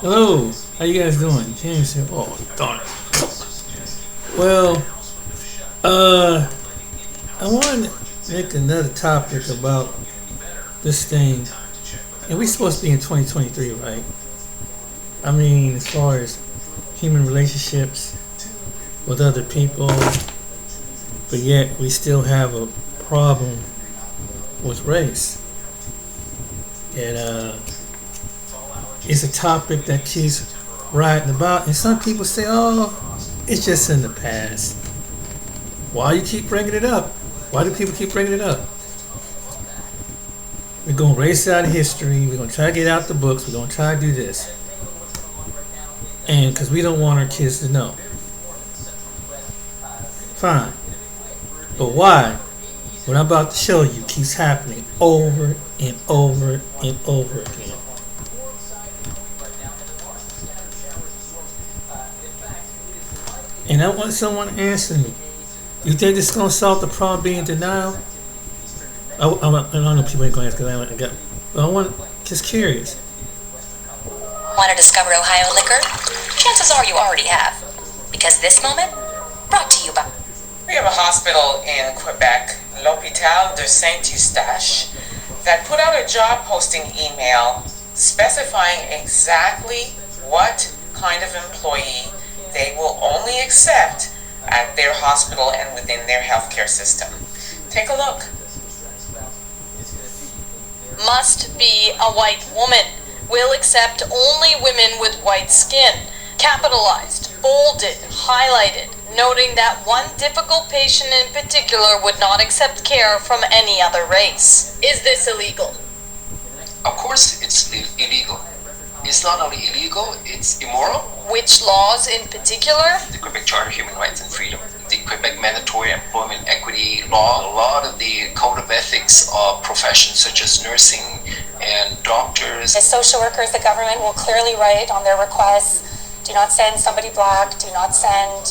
Hello, how you guys doing? James here. Oh, darn it. Well, uh, I wanted to make another topic about this thing, and we're supposed to be in 2023, right? I mean, as far as human relationships with other people, but yet we still have a problem with race. And it's a topic that keeps riding about, and some people say, "Oh, it's just in the past." Why you keep bringing it up? Why do people keep bringing it up? We're gonna erase it out of history. We're gonna try to get it out the books. We're gonna try to do this, and because we don't want our kids to know. Fine, but why? What I'm about to show you keeps happening over and over and over again. And I want someone to answer me. You think this is going to solve the problem being denial? I don't know if people ain't going to answer because I got. But I want, just curious. Want to discover Ohio liquor? Chances are you already have. Because this moment, brought to you by... We have a hospital in Quebec, L'Hôpital de Saint-Eustache, that put out a job posting email specifying exactly what kind of employee they will only accept at their hospital and within their healthcare system. Take a look. Must be a white woman. Will accept only women with white skin. Capitalized, bolded, highlighted, noting that one difficult patient in particular would not accept care from any other race. Is this illegal? Of course it's illegal. It's not only illegal, it's immoral. Which laws in particular? The Quebec Charter of Human Rights and Freedom, the Quebec Mandatory Employment Equity Law, a lot of the code of ethics of professions such as nursing and doctors. As social workers, the government will clearly write on their requests, do not send somebody black, do not send,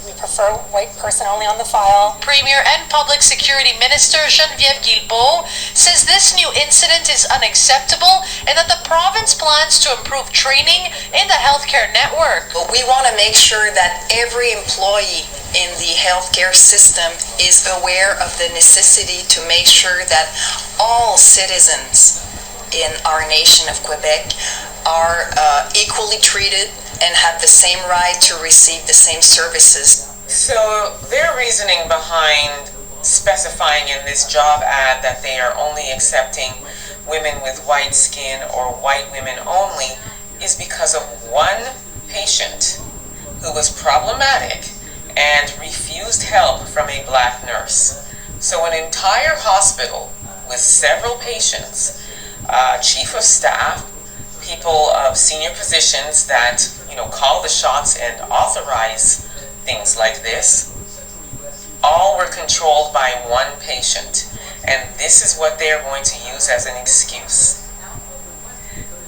we prefer white person only on the file. Premier and Public Security Minister Geneviève Guilbeault says this new incident is unacceptable and that the province plans to improve training in the healthcare network. But we want to make sure that every employee in the healthcare system is aware of the necessity to make sure that all citizens in our nation of Quebec are equally treated and have the same right to receive the same services. So their reasoning behind specifying in this job ad that they are only accepting women with white skin or white women only is because of one patient who was problematic and refused help from a black nurse. So an entire hospital with several patients, chief of staff, people of senior positions that call the shots and authorize things like this, all were controlled by one patient, and this is what they are going to use as an excuse.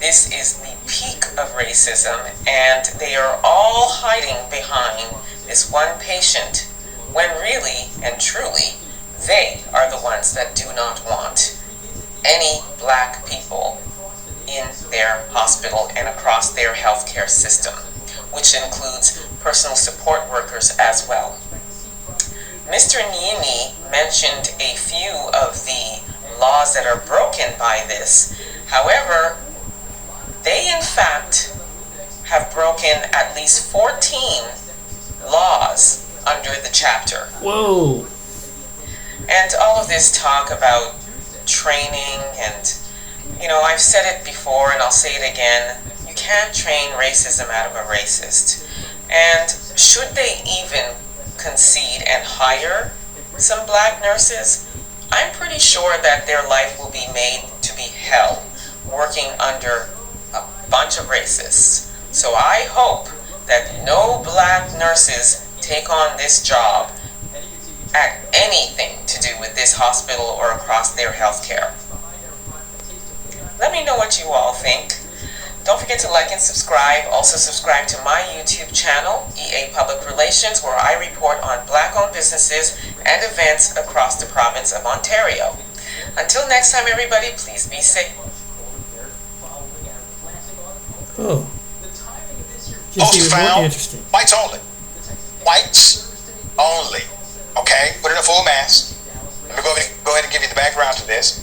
This is the peak of racism, and they are all hiding behind this one patient when really and truly they are the ones that do not want any black people in their hospital and across their healthcare system, which includes personal support workers as well. Mr. Niemi mentioned a few of the laws that are broken by this. However, they in fact have broken at least 14 laws under the chapter. Whoa! And all of this talk about training and I've said it before and I'll say it again. You can't train racism out of a racist. And should they even concede and hire some black nurses, I'm pretty sure that their life will be made to be hell working under a bunch of racists. So I hope that no black nurses take on this job at anything to do with this hospital or across their health care. Let me know what you all think. Don't forget to like and subscribe. Also subscribe to my YouTube channel, EA Public Relations, where I report on black-owned businesses and events across the province of Ontario. Until next time, everybody, please be safe. Oh, Just Poster even more found interesting. whites only. Whites only. Okay? Put in a full mask. Let me go ahead and give you the background to this.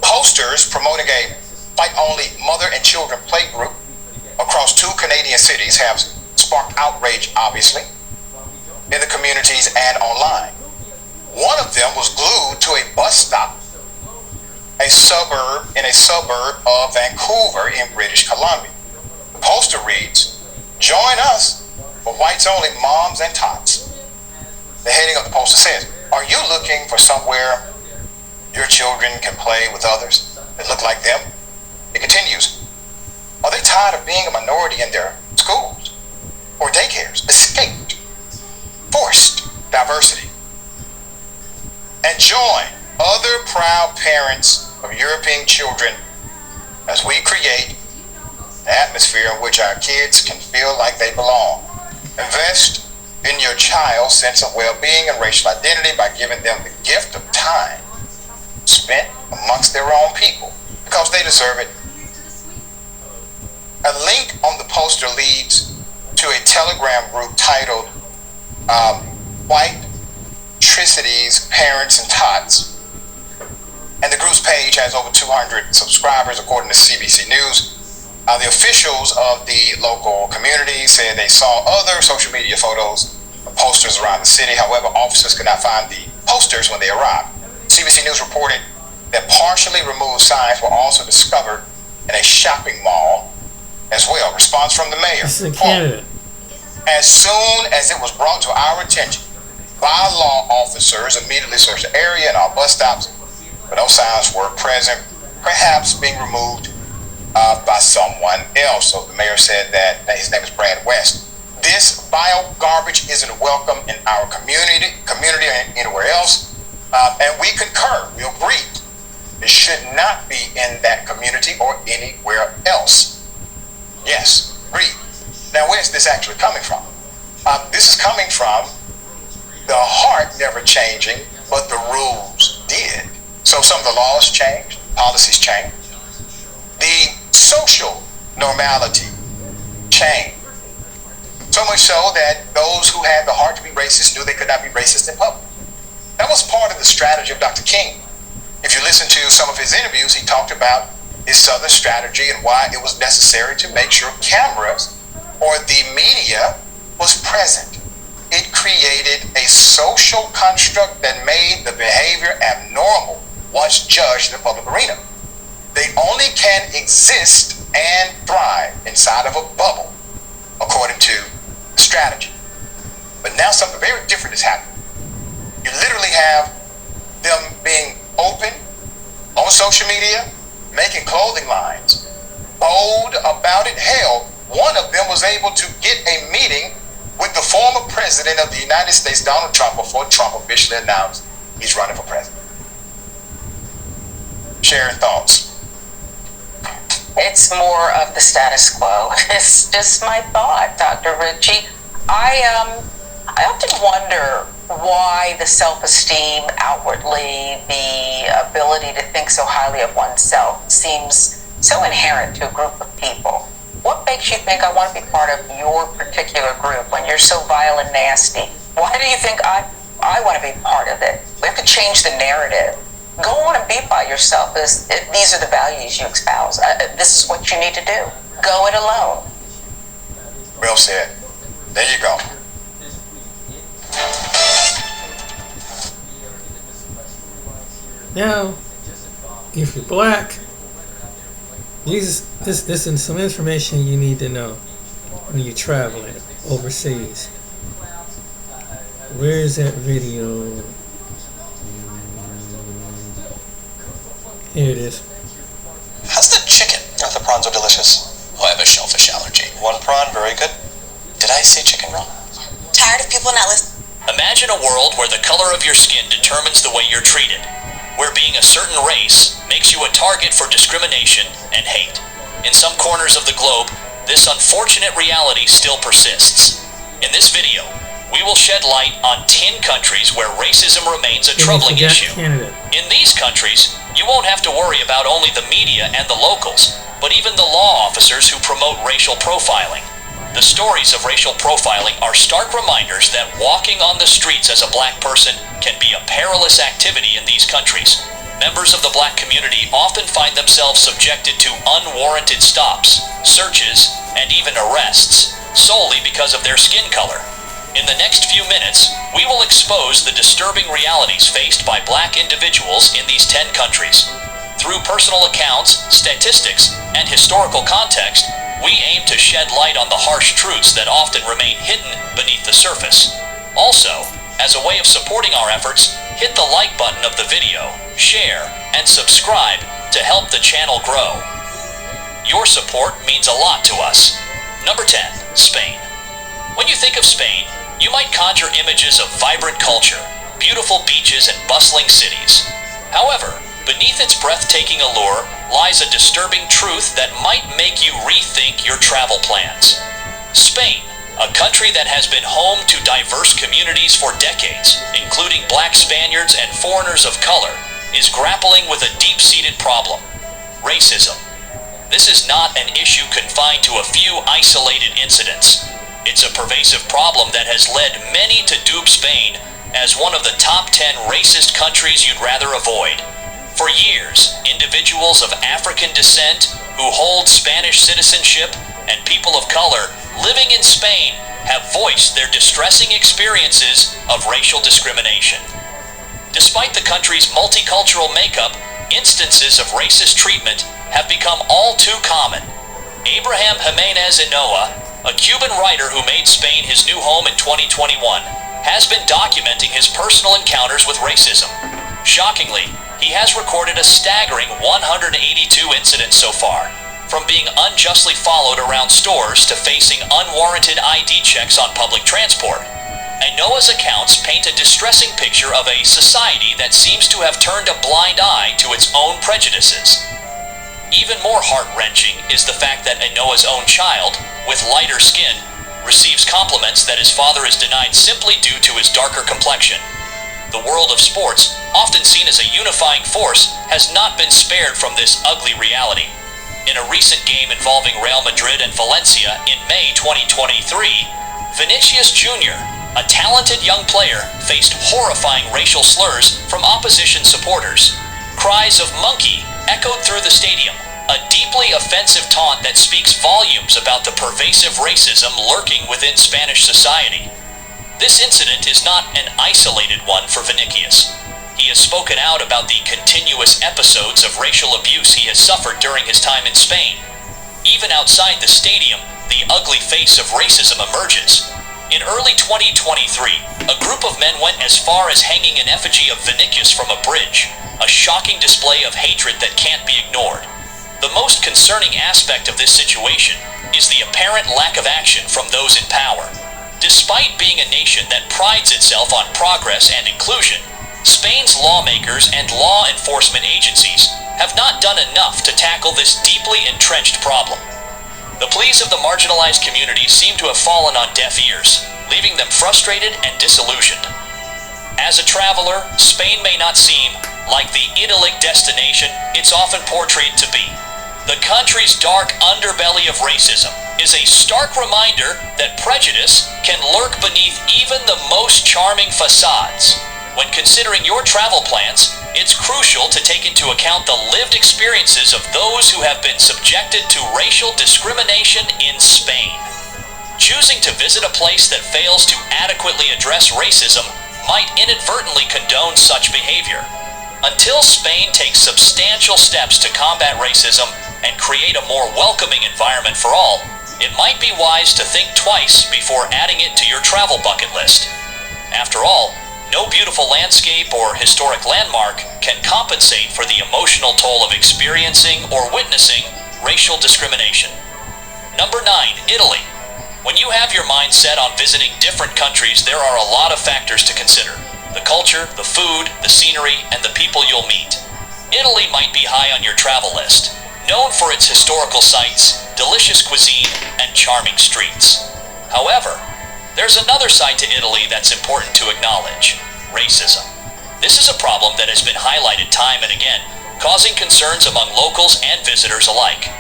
Posters promoting a white-only mother and children play group across 2 Canadian cities have sparked outrage, obviously, in the communities and online. One of them was glued to a bus stop, a suburb of Vancouver in British Columbia. The poster reads, "Join us for whites only moms and tots." The heading of the poster says, "Are you looking for somewhere your children can play with others that look like them?" It continues, "Are they tired of being a minority in their schools or daycares? Escaped, forced diversity, and join other proud parents of European children as we create an atmosphere in which our kids can feel like they belong. Invest in your child's sense of well-being and racial identity by giving them the gift of time spent amongst their own people, because they deserve it." A link on the poster leads to a Telegram group titled White Tricities, Parents and Tots. And the group's page has over 200 subscribers, according to CBC News. The officials of the local community said they saw other social media photos of posters around the city. However, officers could not find the posters when they arrived. CBC News reported that partially removed signs were also discovered in a shopping mall as well. Response from the mayor. This is in Canada. "As soon as it was brought to our attention, bylaw officers immediately searched the area and all bus stops, but no signs were present, perhaps being removed by someone else." So the mayor said that his name is Brad West. "This bio garbage isn't welcome in our community or anywhere else, and we concur, we agree. It should not be in that community or anywhere else." Yes, agreed. Now, where's this actually coming from? This is coming from the heart never changing, but the rules did. So some of the laws changed, policies changed. The social normality changed. So much so that those who had the heart to be racist knew they could not be racist in public. That was part of the strategy of Dr. King. If you listen to some of his interviews, he talked about his Southern strategy and why it was necessary to make sure cameras or the media was present. It created a social construct that made the behavior abnormal once judged in the public arena. They only can exist and thrive inside of a bubble, according to the strategy. But now something very different is happening. You literally have them being open on social media, making clothing lines, bold about it. Hell, one of them was able to get a meeting with the former president of the United States, Donald Trump, before Trump officially announced he's running for president. Sharing thoughts. It's more of the status quo. It's just my thought, Dr. Ritchie. I often wonder why the self-esteem outwardly, the ability to think so highly of oneself seems so inherent to a group of people. What makes you think I want to be part of your particular group when you're so vile and nasty? Why do you think I want to be part of it? We have to change the narrative. Go on and be by yourself. These are the values you espouse. This is what you need to do. Go it alone. Well said. There you go. Now, if you're black, this is some information you need to know when you're traveling overseas. Where is that video? Here it is. How's the chicken? Oh, the prawns are delicious. Oh, I have a shellfish allergy. One prawn, very good. Did I say chicken wrong? Tired of people not listening? Imagine a world where the color of your skin determines the way you're treated, where being a certain race makes you a target for discrimination and hate. In some corners of the globe, this unfortunate reality still persists. In this video, we will shed light on 10 countries where racism remains a troubling issue. Canada. In these countries, you won't have to worry about only the media and the locals, but even the law officers who promote racial profiling. The stories of racial profiling are stark reminders that walking on the streets as a black person can be a perilous activity in these countries. Members of the black community often find themselves subjected to unwarranted stops, searches, and even arrests, solely because of their skin color. In the next few minutes, we will expose the disturbing realities faced by black individuals in these 10 countries. Through personal accounts, statistics, and historical context, we aim to shed light on the harsh truths that often remain hidden beneath the surface. Also, as a way of supporting our efforts, hit the like button of the video, share, and subscribe to help the channel grow. Your support means a lot to us. Number 10, Spain. When you think of Spain, you might conjure images of vibrant culture, beautiful beaches, and bustling cities. However, beneath its breathtaking allure lies a disturbing truth that might make you rethink your travel plans. Spain, a country that has been home to diverse communities for decades, including black Spaniards and foreigners of color, is grappling with a deep-seated problem: racism. This is not an issue confined to a few isolated incidents. It's a pervasive problem that has led many to dupe Spain as one of the top 10 racist countries you'd rather avoid. For years, individuals of African descent who hold Spanish citizenship and people of color living in Spain have voiced their distressing experiences of racial discrimination. Despite the country's multicultural makeup, instances of racist treatment have become all too common. Abraham Jimenez Enoa, a Cuban writer who made Spain his new home in 2021, has been documenting his personal encounters with racism. Shockingly, he has recorded a staggering 182 incidents so far, from being unjustly followed around stores to facing unwarranted ID checks on public transport. Enoa's accounts paint a distressing picture of a society that seems to have turned a blind eye to its own prejudices. Even more heart-wrenching is the fact that Enoa's own child, with lighter skin, receives compliments that his father is denied simply due to his darker complexion. The world of sports, often seen as a unifying force, has not been spared from this ugly reality. In a recent game involving Real Madrid and Valencia in May 2023, Vinicius Jr., a talented young player, faced horrifying racial slurs from opposition supporters. Cries of "monkey" echoed through the stadium, a deeply offensive taunt that speaks volumes about the pervasive racism lurking within Spanish society. This incident is not an isolated one for Vinicius. He has spoken out about the continuous episodes of racial abuse he has suffered during his time in Spain. Even outside the stadium, the ugly face of racism emerges. In early 2023, a group of men went as far as hanging an effigy of Vinicius from a bridge, a shocking display of hatred that can't be ignored. The most concerning aspect of this situation is the apparent lack of action from those in power. Despite being a nation that prides itself on progress and inclusion, Spain's lawmakers and law enforcement agencies have not done enough to tackle this deeply entrenched problem. The pleas of the marginalized communities seem to have fallen on deaf ears, leaving them frustrated and disillusioned. As a traveler, Spain may not seem like the idyllic destination it's often portrayed to be. The country's dark underbelly of racism is a stark reminder that prejudice can lurk beneath even the most charming facades. When considering your travel plans, it's crucial to take into account the lived experiences of those who have been subjected to racial discrimination in Spain. Choosing to visit a place that fails to adequately address racism might inadvertently condone such behavior. Until Spain takes substantial steps to combat racism and create a more welcoming environment for all, it might be wise to think twice before adding it to your travel bucket list. After all, no beautiful landscape or historic landmark can compensate for the emotional toll of experiencing or witnessing racial discrimination. Number 9, Italy. When you have your mind set on visiting different countries, there are a lot of factors to consider: the culture, the food, the scenery, and the people you'll meet. Italy might be high on your travel list, known for its historical sites, delicious cuisine, and charming streets. However, there's another side to Italy that's important to acknowledge: racism. This is a problem that has been highlighted time and again, causing concerns among locals and visitors alike.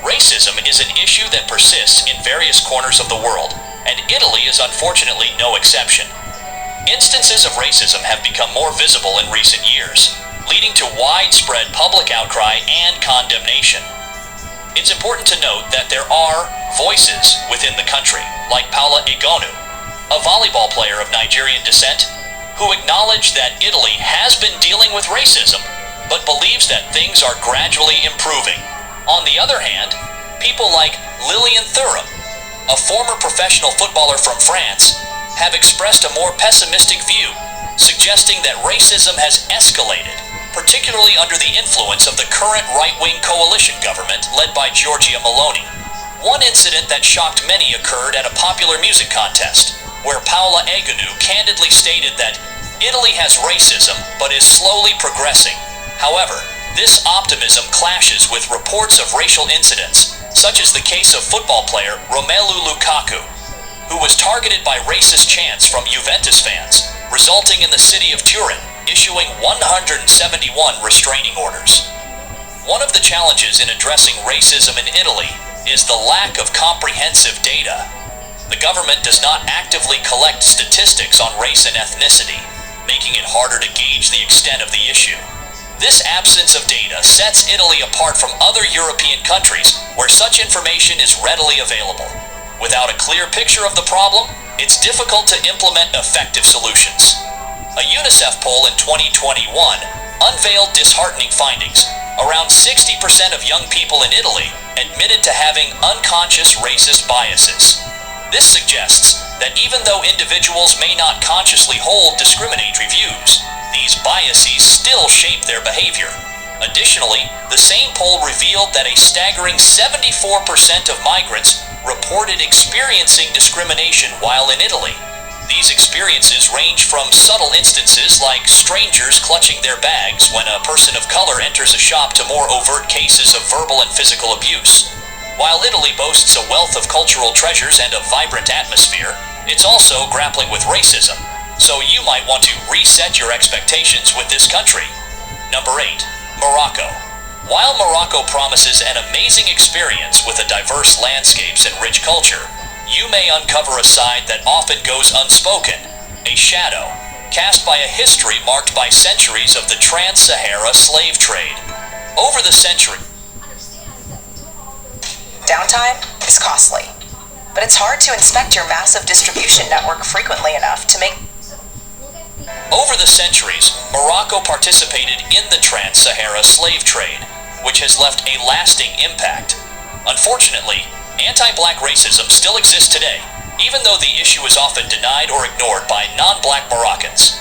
Racism is an issue that persists in various corners of the world, and Italy is unfortunately no exception. Instances of racism have become more visible in recent years, leading to widespread public outcry and condemnation. It's important to note that there are voices within the country, like Paula Egonu, a volleyball player of Nigerian descent, who acknowledge that Italy has been dealing with racism, but believes that things are gradually improving. On the other hand, people like Lilian Thuram, a former professional footballer from France, have expressed a more pessimistic view, suggesting that racism has escalated, particularly under the influence of the current right-wing coalition government led by Giorgia Meloni. One incident that shocked many occurred at a popular music contest, where Paula Egonu candidly stated that Italy has racism but is slowly progressing. However, this optimism clashes with reports of racial incidents, such as the case of football player Romelu Lukaku, who was targeted by racist chants from Juventus fans, resulting in the city of Turin issuing 171 restraining orders. One of the challenges in addressing racism in Italy is the lack of comprehensive data. The government does not actively collect statistics on race and ethnicity, making it harder to gauge the extent of the issue. This absence of data sets Italy apart from other European countries where such information is readily available. Without a clear picture of the problem, it's difficult to implement effective solutions. A UNICEF poll in 2021 unveiled disheartening findings. Around 60% of young people in Italy admitted to having unconscious racist biases. This suggests that even though individuals may not consciously hold discriminatory views, these biases still shape their behavior. Additionally, the same poll revealed that a staggering 74% of migrants reported experiencing discrimination while in Italy. These experiences range from subtle instances like strangers clutching their bags when a person of color enters a shop to more overt cases of verbal and physical abuse. While Italy boasts a wealth of cultural treasures and a vibrant atmosphere, it's also grappling with racism, so you might want to reset your expectations with this country. Number 8. Morocco. While Morocco promises an amazing experience with a diverse landscapes and rich culture, you may uncover a side that often goes unspoken, a shadow, cast by a history marked by centuries of the Trans-Sahara slave trade. Over the century, Downtime is costly, but it's hard to inspect your massive distribution network frequently enough to make. Over the centuries, Morocco participated in the Trans-Sahara slave trade, which has left a lasting impact. Unfortunately, anti-black racism still exists today, even though the issue is often denied or ignored by non-black Moroccans.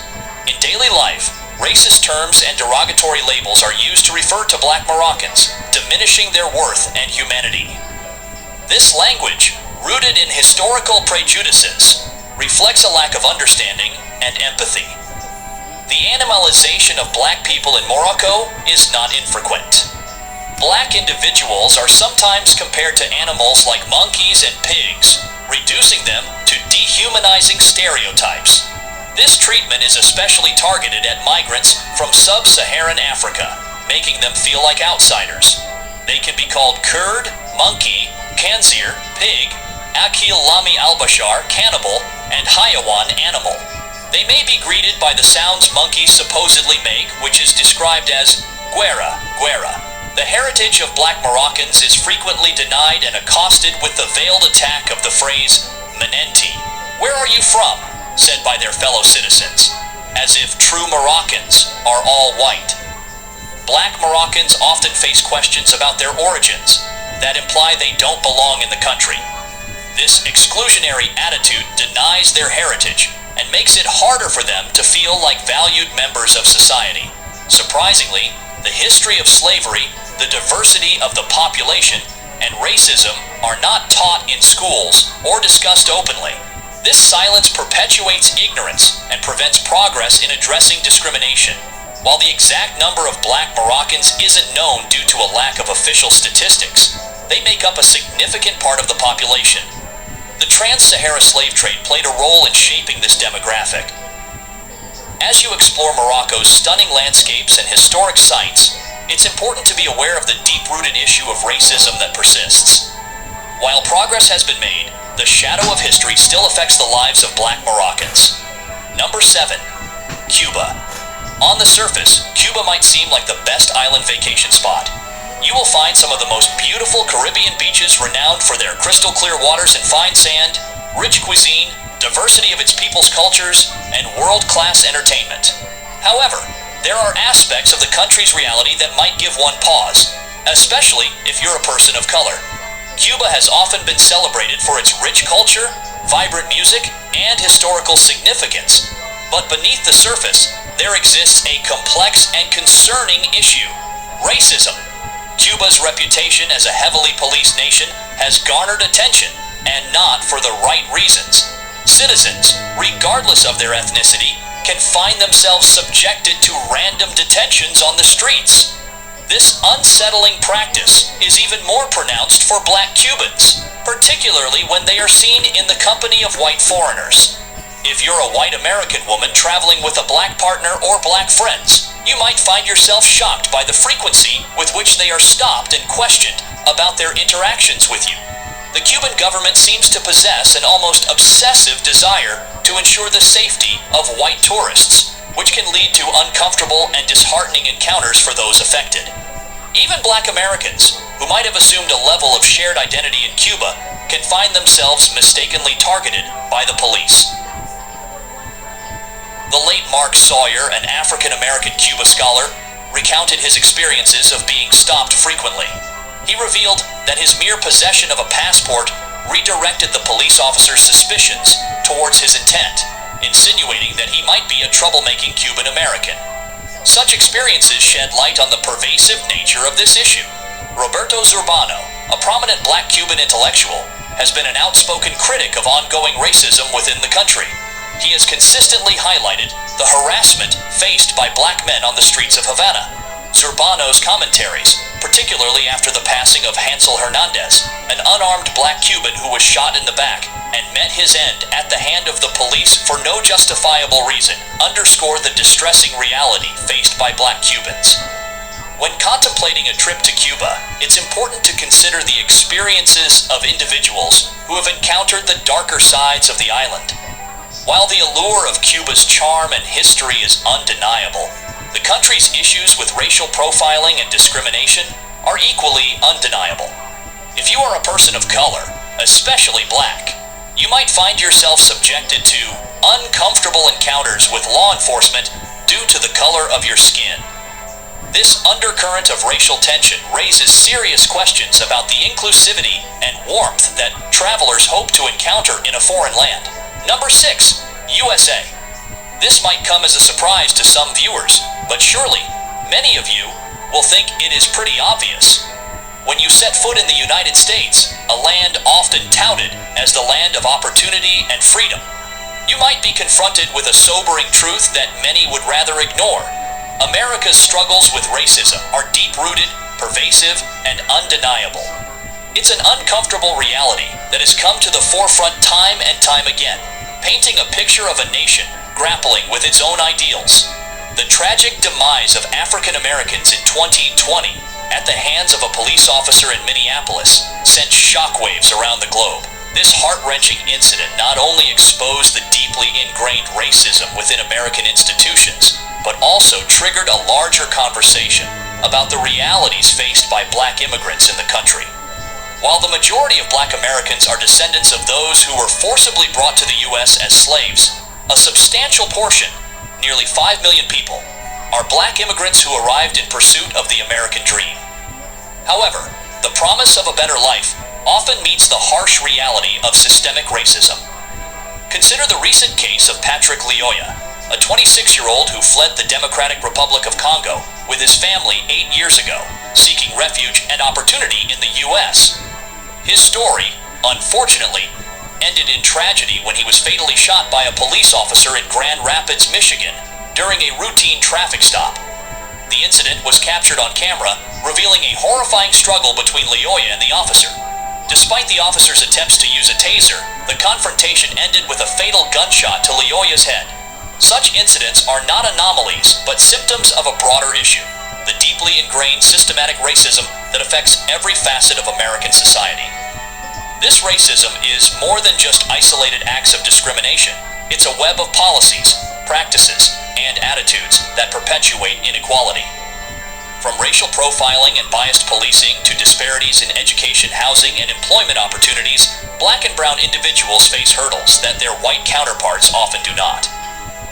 In daily life, racist terms and derogatory labels are used to refer to black Moroccans, diminishing their worth and humanity. This language, rooted in historical prejudices, reflects a lack of understanding and empathy. The animalization of black people in Morocco is not infrequent. Black individuals are sometimes compared to animals like monkeys and pigs, reducing them to dehumanizing stereotypes. This treatment is especially targeted at migrants from sub-Saharan Africa, making them feel like outsiders. They can be called Kurd, monkey, Khanzir, pig, Akil Lami al-Bashar, cannibal, and Hayawan, animal. They may be greeted by the sounds monkeys supposedly make, which is described as guera, guera. The heritage of black Moroccans is frequently denied and accosted with the veiled attack of the phrase Menenti, "Where are you from?" said by their fellow citizens, as if true Moroccans are all white. Black Moroccans often face questions about their origins that imply they don't belong in the country. This exclusionary attitude denies their heritage and makes it harder for them to feel like valued members of society. Surprisingly, the history of slavery, the diversity of the population, and racism are not taught in schools or discussed openly. This silence perpetuates ignorance and prevents progress in addressing discrimination. While the exact number of black Moroccans isn't known due to a lack of official statistics, they make up a significant part of the population. The Trans-Sahara slave trade played a role in shaping this demographic. As you explore Morocco's stunning landscapes and historic sites, it's important to be aware of the deep-rooted issue of racism that persists. While progress has been made, the shadow of history still affects the lives of black Moroccans. Number 7. Cuba. On the surface, Cuba might seem like the best island vacation spot. You will find some of the most beautiful Caribbean beaches renowned for their crystal-clear waters and fine sand, rich cuisine, diversity of its people's cultures, and world-class entertainment. However, there are aspects of the country's reality that might give one pause, especially if you're a person of color. Cuba has often been celebrated for its rich culture, vibrant music, and historical significance. But beneath the surface, there exists a complex and concerning issue: racism. Cuba's reputation as a heavily policed nation has garnered attention, and not for the right reasons. Citizens, regardless of their ethnicity, can find themselves subjected to random detentions on the streets. This unsettling practice is even more pronounced for black Cubans, particularly when they are seen in the company of white foreigners. If you're a white American woman traveling with a black partner or black friends, you might find yourself shocked by the frequency with which they are stopped and questioned about their interactions with you. The Cuban government seems to possess an almost obsessive desire to ensure the safety of white tourists, which can lead to uncomfortable and disheartening encounters for those affected. Even black Americans, who might have assumed a level of shared identity in Cuba, can find themselves mistakenly targeted by the police. The late Mark Sawyer, an African-American Cuba scholar, recounted his experiences of being stopped frequently. He revealed that his mere possession of a passport redirected the police officer's suspicions towards his intent, insinuating that he might be a troublemaking Cuban American. Such experiences shed light on the pervasive nature of this issue. Roberto Zurbano, a prominent black Cuban intellectual, has been an outspoken critic of ongoing racism within the country. He has consistently highlighted the harassment faced by black men on the streets of Havana. Zurbano's commentaries, particularly after the passing of Hansel Hernandez, an unarmed black Cuban who was shot in the back and met his end at the hand of the police for no justifiable reason, underscore the distressing reality faced by black Cubans. When contemplating a trip to Cuba, it's important to consider the experiences of individuals who have encountered the darker sides of the island. While the allure of Cuba's charm and history is undeniable, the country's issues with racial profiling and discrimination are equally undeniable. If you are a person of color, especially black, you might find yourself subjected to uncomfortable encounters with law enforcement due to the color of your skin. This undercurrent of racial tension raises serious questions about the inclusivity and warmth that travelers hope to encounter in a foreign land. Number 6, USA. This might come as a surprise to some viewers, but surely many of you will think it is pretty obvious. When you set foot in the United States, a land often touted as the land of opportunity and freedom, you might be confronted with a sobering truth that many would rather ignore. America's struggles with racism are deep-rooted, pervasive, and undeniable. It's an uncomfortable reality that has come to the forefront time and time again, painting a picture of a nation grappling with its own ideals. The tragic demise of African Americans in 2020 at the hands of a police officer in Minneapolis sent shockwaves around the globe. This heart-wrenching incident not only exposed the deeply ingrained racism within American institutions, but also triggered a larger conversation about the realities faced by black immigrants in the country. While the majority of black Americans are descendants of those who were forcibly brought to the U.S. as slaves, a substantial portion, nearly 5 million people, are black immigrants who arrived in pursuit of the American dream. However, the promise of a better life often meets the harsh reality of systemic racism. Consider the recent case of Patrick Lyoya, a 26-year-old who fled the Democratic Republic of Congo with his family 8 years ago, seeking refuge and opportunity in the U.S. His story, unfortunately, ended in tragedy when he was fatally shot by a police officer in Grand Rapids, Michigan, during a routine traffic stop. The incident was captured on camera, revealing a horrifying struggle between Lyoya and the officer. Despite the officer's attempts to use a taser, the confrontation ended with a fatal gunshot to Lyoya's head. Such incidents are not anomalies, but symptoms of a broader issue. the deeply ingrained systematic racism that affects every facet of American society. This racism is more than just isolated acts of discrimination. It's a web of policies, practices, and attitudes that perpetuate inequality. From racial profiling and biased policing to disparities in education, housing, and employment opportunities, black and brown individuals face hurdles that their white counterparts often do not.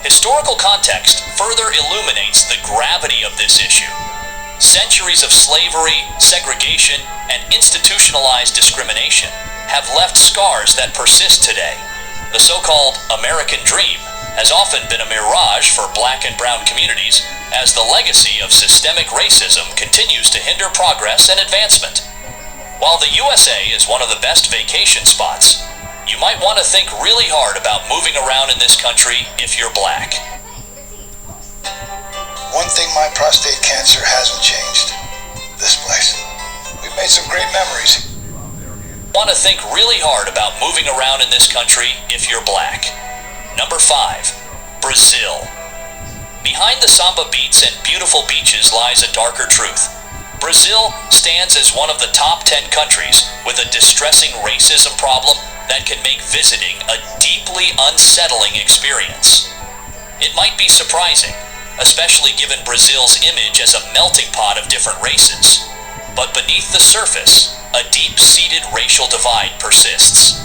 Historical context further illuminates the gravity of this issue. Centuries of slavery, segregation, and institutionalized discrimination have left scars that persist today. The so-called American dream has often been a mirage for black and brown communities as the legacy of systemic racism continues to hinder progress and advancement. While the USA is one of the best vacation spots, you might want to think really hard about moving around in this country if you're black. One thing my prostate cancer hasn't changed. This place. We've made some great memories. Want to think really hard about moving around in this country if you're black. Number 5. Brazil. Behind the samba beats and beautiful beaches lies a darker truth. Brazil stands as one of the top 10 countries with a distressing racism problem that can make visiting a deeply unsettling experience. It might be surprising, especially given Brazil's image as a melting pot of different races. But beneath the surface, a deep-seated racial divide persists.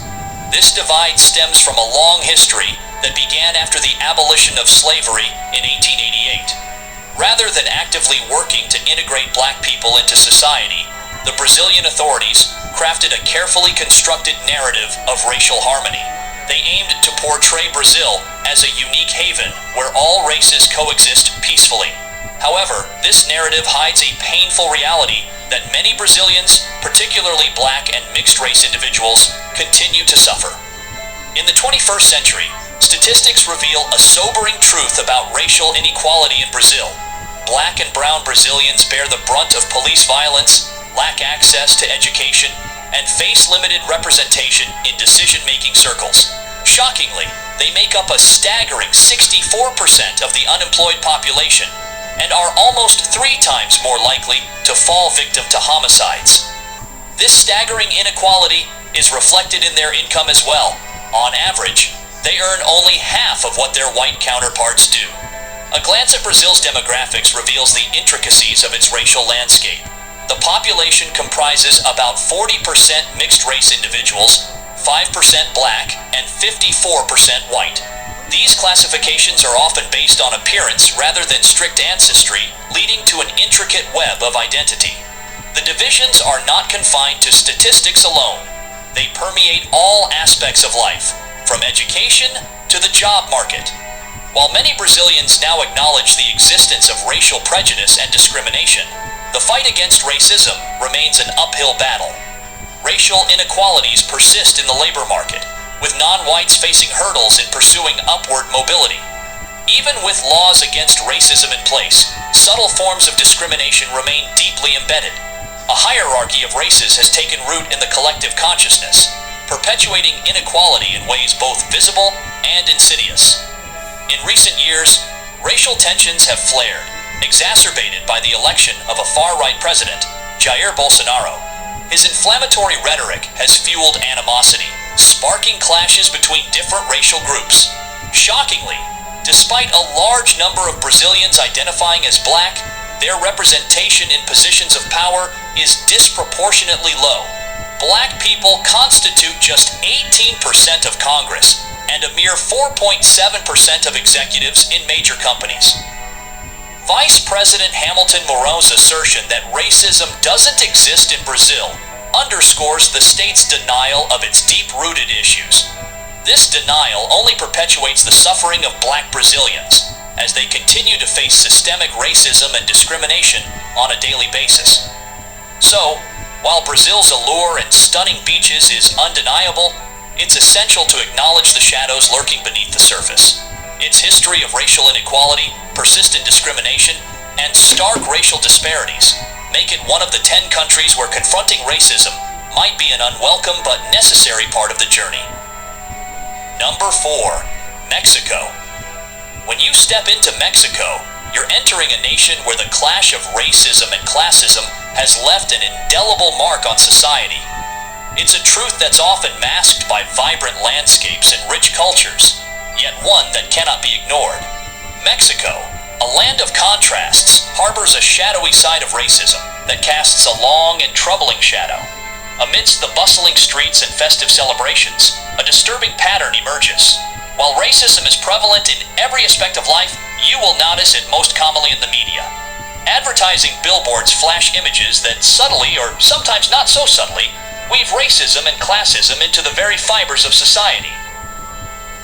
This divide stems from a long history that began after the abolition of slavery in 1888. Rather than actively working to integrate black people into society, the Brazilian authorities crafted a carefully constructed narrative of racial harmony. They aimed to portray Brazil as a unique haven where all races coexist peacefully. However, this narrative hides a painful reality that many Brazilians, particularly black and mixed-race individuals, continue to suffer. In the 21st century, statistics reveal a sobering truth about racial inequality in Brazil. Black and brown Brazilians bear the brunt of police violence, lack access to education, and face limited representation in decision-making circles. Shockingly, they make up a staggering 64% of the unemployed population, and are almost 3 times more likely to fall victim to homicides. This staggering inequality is reflected in their income as well. On average, they earn only half of what their white counterparts do. A glance at Brazil's demographics reveals the intricacies of its racial landscape. The population comprises about 40% mixed-race individuals, 5% black, and 54% white. These classifications are often based on appearance rather than strict ancestry, leading to an intricate web of identity. The divisions are not confined to statistics alone. They permeate all aspects of life, from education to the job market. While many Brazilians now acknowledge the existence of racial prejudice and discrimination, the fight against racism remains an uphill battle. Racial inequalities persist in the labor market, with non-whites facing hurdles in pursuing upward mobility. Even with laws against racism in place, subtle forms of discrimination remain deeply embedded. A hierarchy of races has taken root in the collective consciousness, perpetuating inequality in ways both visible and insidious. In recent years, racial tensions have flared, exacerbated by the election of a far-right president, Jair Bolsonaro. His inflammatory rhetoric has fueled animosity, sparking clashes between different racial groups. Shockingly, despite a large number of Brazilians identifying as black, their representation in positions of power is disproportionately low. Black people constitute just 18% of Congress and a mere 4.7% of executives in major companies. Vice President Hamilton Mourão's assertion that racism doesn't exist in Brazil underscores the state's denial of its deep-rooted issues. This denial only perpetuates the suffering of black Brazilians as they continue to face systemic racism and discrimination on a daily basis. So, while Brazil's allure and stunning beaches is undeniable, it's essential to acknowledge the shadows lurking beneath the surface. Its history of racial inequality, persistent discrimination, and stark racial disparities make it one of the 10 countries where confronting racism might be an unwelcome but necessary part of the journey. Number 4. Mexico. When you step into Mexico, You're entering a nation where the clash of racism and classism has left an indelible mark on society. It's a truth that's often masked by vibrant landscapes and rich cultures, yet one that cannot be ignored. Mexico, a land of contrasts, harbors a shadowy side of racism that casts a long and troubling shadow. Amidst the bustling streets and festive celebrations, a disturbing pattern emerges. While racism is prevalent in every aspect of life, you will notice it most commonly in the media. Advertising billboards flash images that subtly, or sometimes not so subtly, weave racism and classism into the very fibers of society.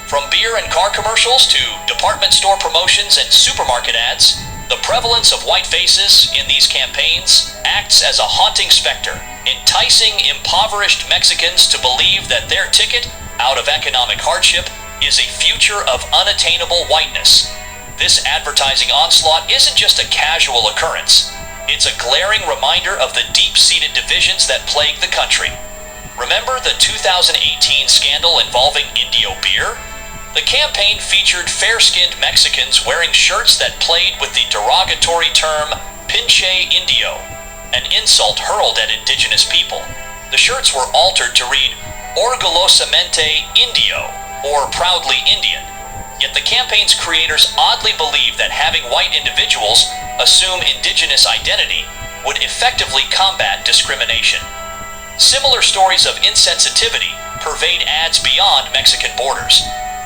From beer and car commercials to department store promotions and supermarket ads, the prevalence of white faces in these campaigns acts as a haunting specter, enticing impoverished Mexicans to believe that their ticket out of economic hardship is a future of unattainable whiteness. This advertising onslaught isn't just a casual occurrence. It's a glaring reminder of the deep-seated divisions that plague the country. Remember the 2018 scandal involving Indio beer? The campaign featured fair-skinned Mexicans wearing shirts that played with the derogatory term Pinche Indio, an insult hurled at indigenous people. The shirts were altered to read Orgullosamente Indio, or Proudly Indian. Yet the campaign's creators oddly believed that having white individuals assume indigenous identity would effectively combat discrimination. Similar stories of insensitivity pervade ads beyond Mexican borders.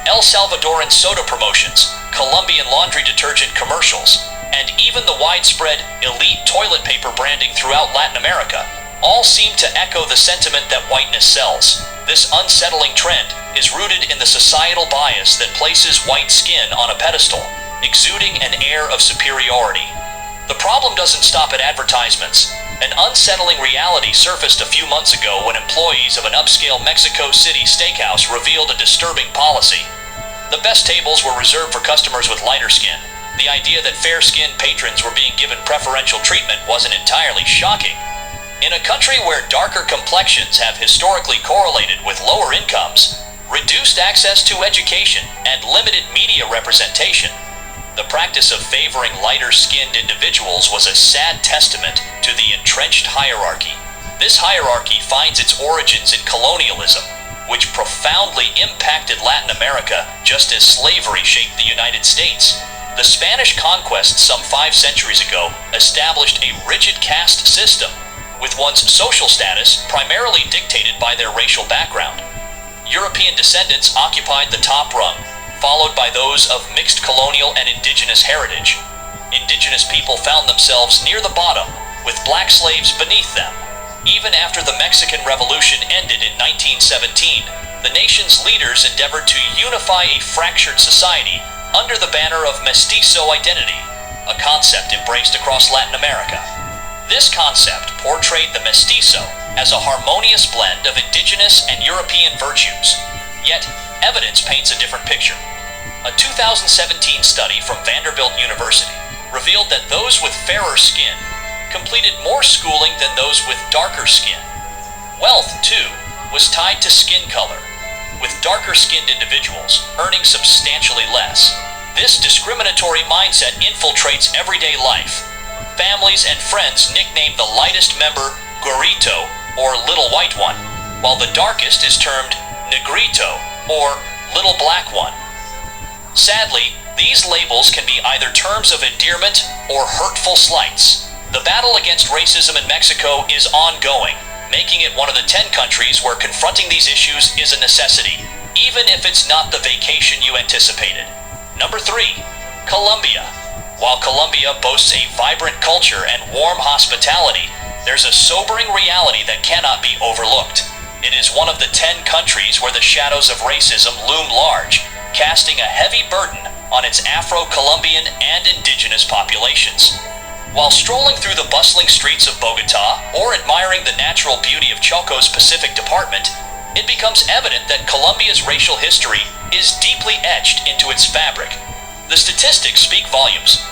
El Salvadoran soda promotions, Colombian laundry detergent commercials, and even the widespread elite toilet paper branding throughout Latin America all seem to echo the sentiment that whiteness sells. This unsettling trend is rooted in the societal bias that places white skin on a pedestal, exuding an air of superiority. The problem doesn't stop at advertisements. An unsettling reality surfaced a few months ago when employees of an upscale Mexico City steakhouse revealed a disturbing policy. The best tables were reserved for customers with lighter skin. The idea that fair-skinned patrons were being given preferential treatment wasn't entirely shocking. In a country where darker complexions have historically correlated with lower incomes, reduced access to education, and limited media representation, the practice of favoring lighter-skinned individuals was a sad testament to the entrenched hierarchy. This hierarchy finds its origins in colonialism, which profoundly impacted Latin America just as slavery shaped the United States. The Spanish conquest some 5 centuries ago established a rigid caste system, with one's social status primarily dictated by their racial background. European descendants occupied the top rung, followed by those of mixed colonial and indigenous heritage. Indigenous people found themselves near the bottom, with black slaves beneath them. Even after the Mexican Revolution ended in 1917, the nation's leaders endeavored to unify a fractured society under the banner of mestizo identity, a concept embraced across Latin America. This concept portrayed the mestizo as a harmonious blend of indigenous and European virtues. Yet, evidence paints a different picture. A 2017 study from Vanderbilt University revealed that those with fairer skin completed more schooling than those with darker skin. Wealth, too, was tied to skin color, with darker-skinned individuals earning substantially less. This discriminatory mindset infiltrates everyday life. Families and friends nickname the lightest member Güerito, or Little White One, while the darkest is termed Negrito, or Little Black One. Sadly, these labels can be either terms of endearment or hurtful slights. The battle against racism in Mexico is ongoing, making it one of the 10 countries where confronting these issues is a necessity, even if it's not the vacation you anticipated. Number 3, Colombia. While Colombia boasts a vibrant culture and warm hospitality, there's a sobering reality that cannot be overlooked. It is one of the 10 countries where the shadows of racism loom large, casting a heavy burden on its Afro-Colombian and indigenous populations. While strolling through the bustling streets of Bogota or admiring the natural beauty of Choco's Pacific Department, it becomes evident that Colombia's racial history is deeply etched into its fabric. The statistics speak volumes.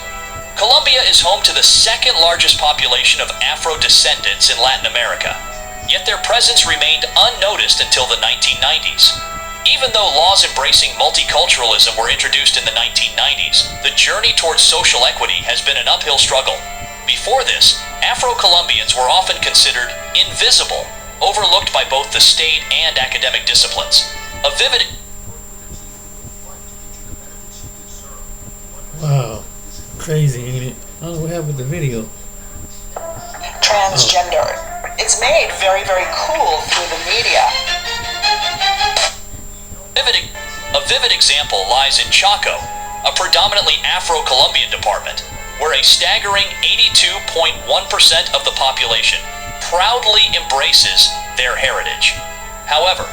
Colombia is home to the second largest population of Afro-descendants in Latin America, yet their presence remained unnoticed until the 1990s. Even though laws embracing multiculturalism were introduced in the 1990s, the journey towards social equity has been an uphill struggle. Before this, Afro-Colombians were often considered invisible, overlooked by both the state and academic disciplines. A vivid... Wow. Crazy, ain't it? I don't know what happened with the video. Transgender. It's made very, very cool through the media. A vivid example lies in Chaco, a predominantly Afro-Colombian department, where a staggering 82.1% of the population proudly embraces their heritage. However,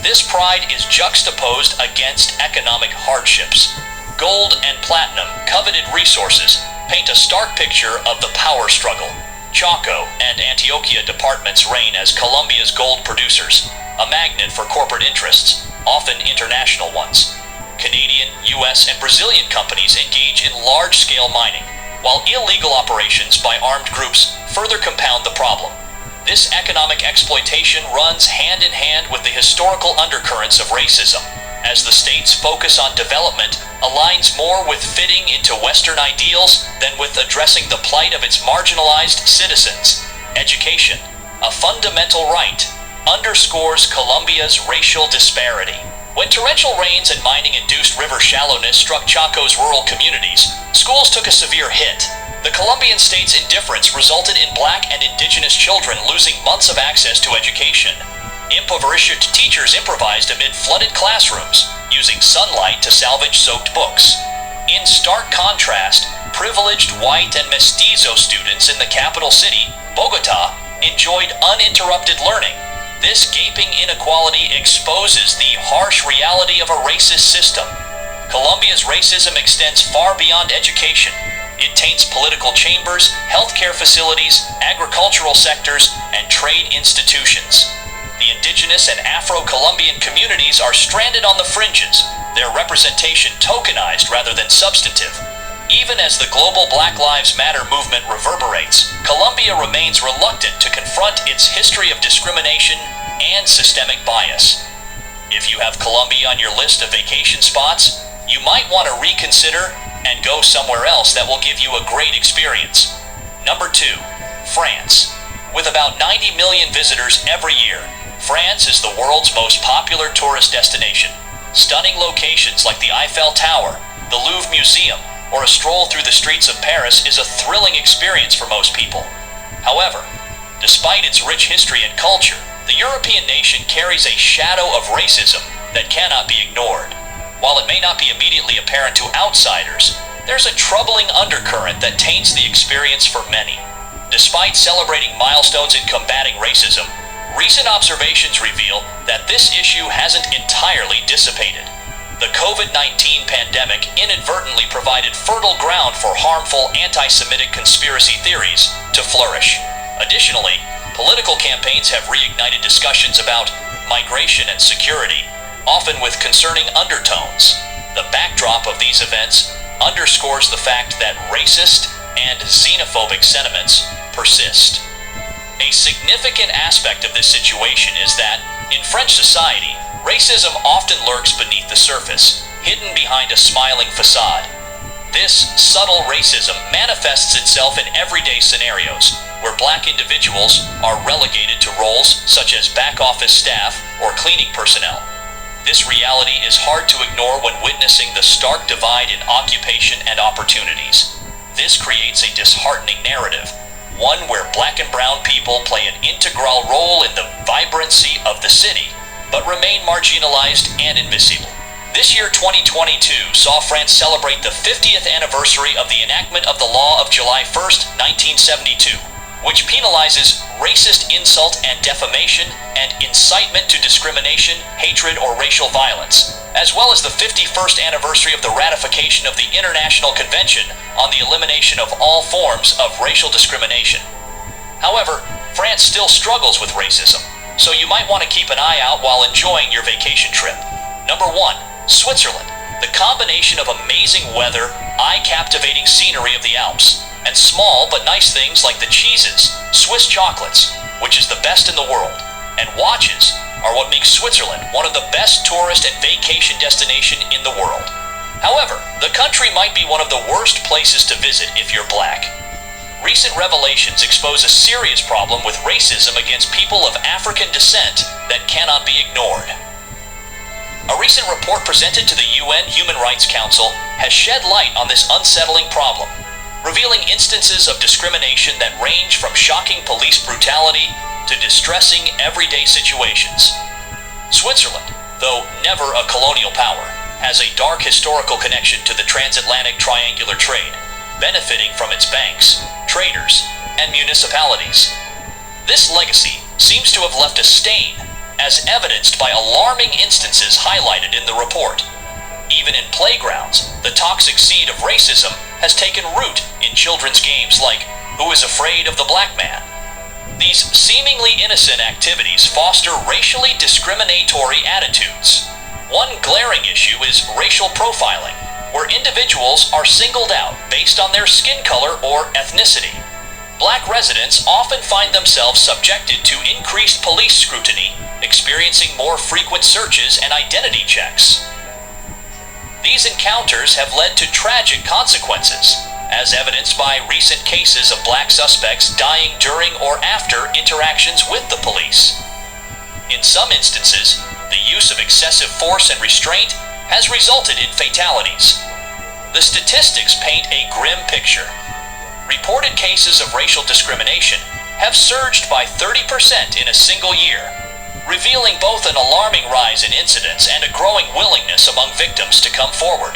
this pride is juxtaposed against economic hardships. Gold and platinum, coveted resources, paint a stark picture of the power struggle. Chaco and Antioquia departments reign as Colombia's gold producers, a magnet for corporate interests, often international ones. Canadian, US, and Brazilian companies engage in large-scale mining, while illegal operations by armed groups further compound the problem. This economic exploitation runs hand in hand with the historical undercurrents of racism, as the state's focus on development aligns more with fitting into Western ideals than with addressing the plight of its marginalized citizens. Education, a fundamental right, underscores Colombia's racial disparity. When torrential rains and mining-induced river shallowness struck Chaco's rural communities, schools took a severe hit. The Colombian state's indifference resulted in black and indigenous children losing months of access to education. Impoverished teachers improvised amid flooded classrooms, using sunlight to salvage soaked books. In stark contrast, privileged white and mestizo students in the capital city, Bogota, enjoyed uninterrupted learning. This gaping inequality exposes the harsh reality of a racist system. Colombia's racism extends far beyond education. It taints political chambers, healthcare facilities, agricultural sectors, and trade institutions. The indigenous and Afro-Colombian communities are stranded on the fringes, their representation tokenized rather than substantive. Even as the global Black Lives Matter movement reverberates, Colombia remains reluctant to confront its history of discrimination and systemic bias. If you have Colombia on your list of vacation spots, you might want to reconsider and go somewhere else that will give you a great experience. Number 2, France. With about 90 million visitors every year, France is the world's most popular tourist destination. Stunning locations like the Eiffel Tower, the Louvre Museum, or a stroll through the streets of Paris is a thrilling experience for most people. However, despite its rich history and culture, the European nation carries a shadow of racism that cannot be ignored. While it may not be immediately apparent to outsiders, there's a troubling undercurrent that taints the experience for many. Despite celebrating milestones in combating racism, recent observations reveal that this issue hasn't entirely dissipated. The COVID-19 pandemic inadvertently provided fertile ground for harmful anti-Semitic conspiracy theories to flourish. Additionally, political campaigns have reignited discussions about migration and security, often with concerning undertones. The backdrop of these events underscores the fact that racist and xenophobic sentiments persist. A significant aspect of this situation is that, in French society, racism often lurks beneath the surface, hidden behind a smiling facade. This subtle racism manifests itself in everyday scenarios, where black individuals are relegated to roles such as back office staff or cleaning personnel. This reality is hard to ignore when witnessing the stark divide in occupation and opportunities. This creates a disheartening narrative, one where black and brown people play an integral role in the vibrancy of the city, but remain marginalized and invisible. This year, 2022, saw France celebrate the 50th anniversary of the enactment of the Law of July 1st, 1972, which penalizes racist insult and defamation and incitement to discrimination, hatred, or racial violence, as well as the 51st anniversary of the ratification of the International Convention on the Elimination of All Forms of Racial Discrimination. However, France still struggles with racism, so you might want to keep an eye out while enjoying your vacation trip. Number 1, Switzerland. The combination of amazing weather, eye-captivating scenery of the Alps, and small but nice things like the cheeses, Swiss chocolates, which is the best in the world, and watches, are what makes Switzerland one of the best tourist and vacation destinations in the world. However, the country might be one of the worst places to visit if you're black. Recent revelations expose a serious problem with racism against people of African descent that cannot be ignored. A recent report presented to the UN Human Rights Council has shed light on this unsettling problem, revealing instances of discrimination that range from shocking police brutality to distressing everyday situations. Switzerland, though never a colonial power, has a dark historical connection to the transatlantic triangular trade, benefiting from its banks, traders, and municipalities. This legacy seems to have left a stain, as evidenced by alarming instances highlighted in the report. Even in playgrounds, the toxic seed of racism has taken root in children's games like Who is Afraid of the Black Man? These seemingly innocent activities foster racially discriminatory attitudes. One glaring issue is racial profiling, where individuals are singled out based on their skin color or ethnicity. Black residents often find themselves subjected to increased police scrutiny, experiencing more frequent searches and identity checks. These encounters have led to tragic consequences, as evidenced by recent cases of black suspects dying during or after interactions with the police. In some instances, the use of excessive force and restraint has resulted in fatalities. The statistics paint a grim picture. Reported cases of racial discrimination have surged by 30% in a single year, revealing both an alarming rise in incidents and a growing willingness among victims to come forward.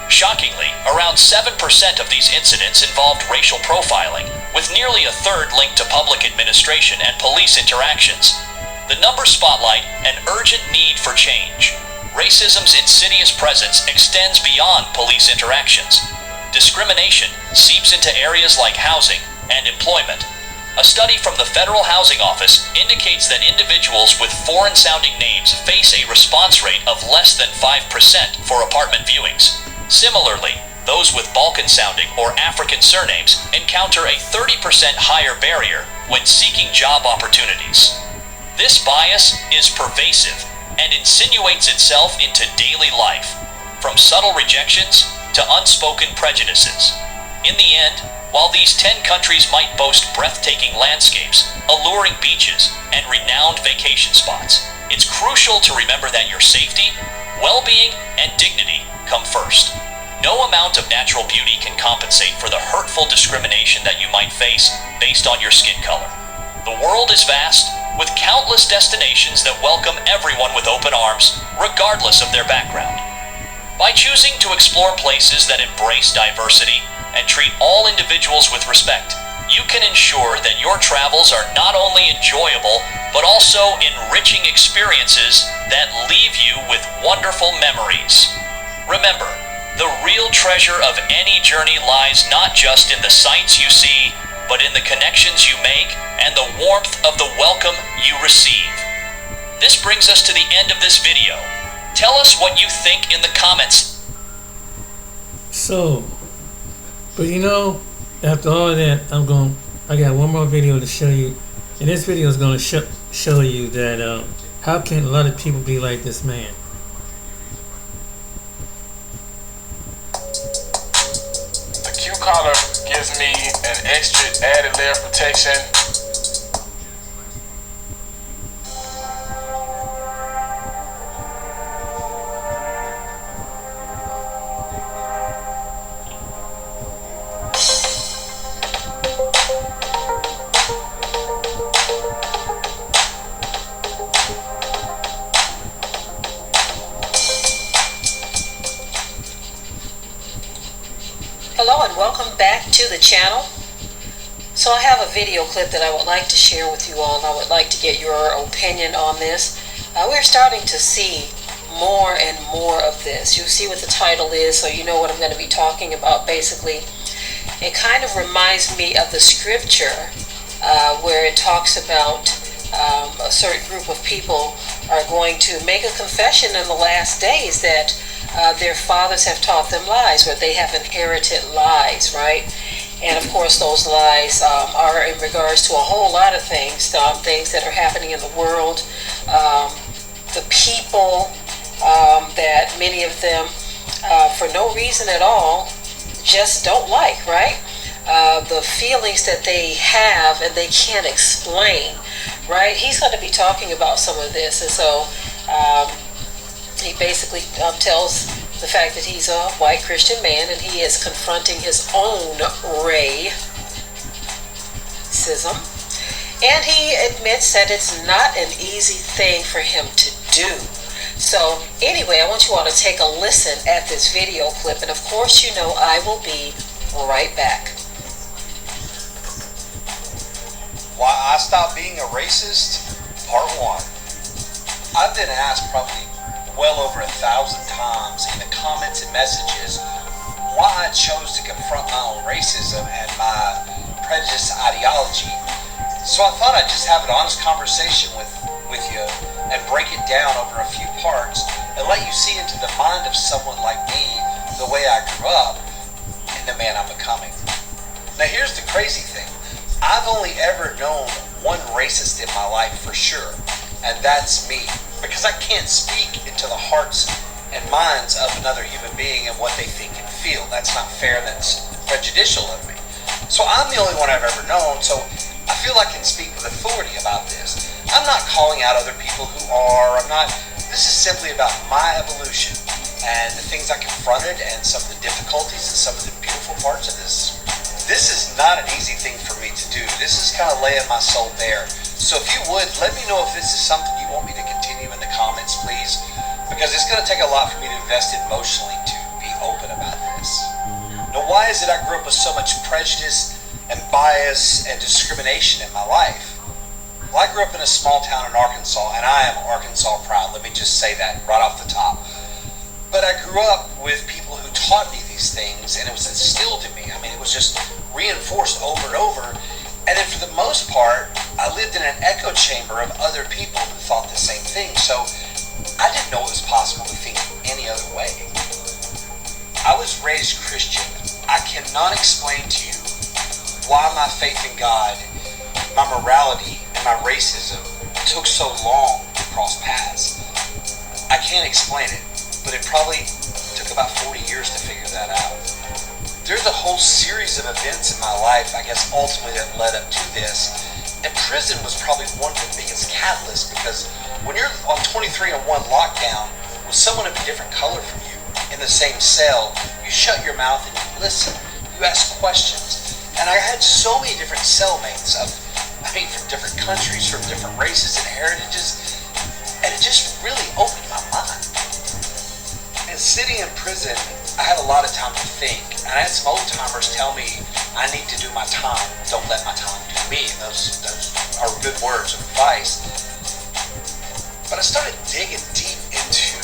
Shockingly, around 7% of these incidents involved racial profiling, with nearly a third linked to public administration and police interactions. The numbers spotlight an urgent need for change. Racism's insidious presence extends beyond police interactions. Discrimination seeps into areas like housing and employment. A study from the Federal Housing Office indicates that individuals with foreign-sounding names face a response rate of less than 5% for apartment viewings. Similarly, those with Balkan-sounding or African surnames encounter a 30% higher barrier when seeking job opportunities. This bias is pervasive and insinuates itself into daily life, from subtle rejections to unspoken prejudices. In the end, while these 10 countries might boast breathtaking landscapes, alluring beaches, and renowned vacation spots, it's crucial to remember that your safety, well-being, and dignity come first. No amount of natural beauty can compensate for the hurtful discrimination that you might face based on your skin color. The world is vast, with countless destinations that welcome everyone with open arms, regardless of their background. By choosing to explore places that embrace diversity and treat all individuals with respect, you can ensure that your travels are not only enjoyable, but also enriching experiences that leave you with wonderful memories. Remember, the real treasure of any journey lies not just in the sights you see, but in the connections you make and the warmth of the welcome you receive. This brings us to the end of this video. Tell us what you think in the comments. So, but you know, after all of that, I got one more video to show you, and this video is going to show you that how can a lot of people be like this man. The Q collar gives me an extra added layer of protection. Hello and welcome back to the channel. So I have a video clip that I would like to share with you all, and I would like to get your opinion on this. We're starting to see more and more of this. You see what the title is, so you know what I'm going to be talking about. Basically, it kind of reminds me of the scripture where it talks about a certain group of people are going to make a confession in the last days that their fathers have taught them lies, or they have inherited lies, right? And of course those lies are in regards to a whole lot of things, things that are happening in the world, the people that many of them, for no reason at all, just don't like, right? The feelings that they have and they can't explain, right? He's going to be talking about some of this, and so he basically tells the fact that he's a white Christian man and he is confronting his own racism, and he admits that it's not an easy thing for him to do. So anyway, I want you all to take a listen at this video clip, and of course, you know I will be right back. Why I stopped being a racist, part 1. I've been asked probably well over 1,000 times in the comments and messages why I chose to confront my own racism and my prejudice ideology. So I thought I'd just have an honest conversation with you and break it down over a few parts and let you see into the mind of someone like me, the way I grew up, and the man I'm becoming. Now here's the crazy thing. I've only ever known one racist in my life for sure, and that's me, because I can't speak into the hearts and minds of another human being and what they think and feel. That's not fair, that's prejudicial of me. So I'm the only one I've ever known, so I feel I can speak with authority about this. I'm not calling out other people who are, this is simply about my evolution and the things I confronted and some of the difficulties and some of the beautiful parts of this. This is not an easy thing for me to do. This is kind of laying my soul bare. So if you would, let me know if this is something you want me to continue in the comments, please, because it's going to take a lot for me to invest emotionally to be open about this. Now, why is it I grew up with so much prejudice and bias and discrimination in my life? Well, I grew up in a small town in Arkansas, and I am Arkansas proud. Let me just say that right off the top. But I grew up with people who taught me these things, and it was instilled in me. I mean, it was just reinforced over and over. And then for the most part, I lived in an echo chamber of other people who thought the same thing. So I didn't know it was possible to think any other way. I was raised Christian. I cannot explain to you why my faith in God, my morality, and my racism took so long to cross paths. I can't explain it, but it probably took about 40 years to figure that out. There's a whole series of events in my life, I guess, ultimately that led up to this. And prison was probably one of the biggest catalysts, because when you're on 23-1 lockdown with someone of a different color from you in the same cell, you shut your mouth and you listen. You ask questions. And I had so many different cellmates from different countries, from different races and heritages, and it just really opened my mind. And sitting in prison, I had a lot of time to think, and I had some old timers tell me I need to do my time, don't let my time do me, and those are good words of advice. But I started digging deep into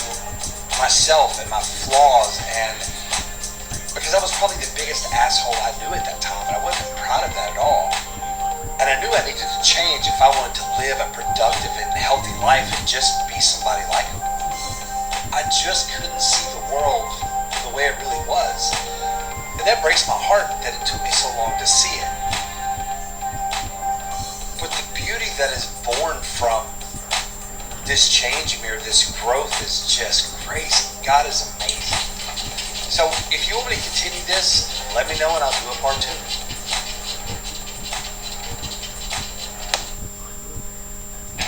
myself and my flaws, and because I was probably the biggest asshole I knew at that time, and I wasn't proud of that at all. And I knew I needed to change if I wanted to live a productive and healthy life and just be somebody like him. I just couldn't see the world the way it really was. And that breaks my heart that it took me so long to see it. But the beauty that is born from this change in me, or this growth, is just crazy. God is amazing. So if you want me to continue this, let me know and I'll do a part 2.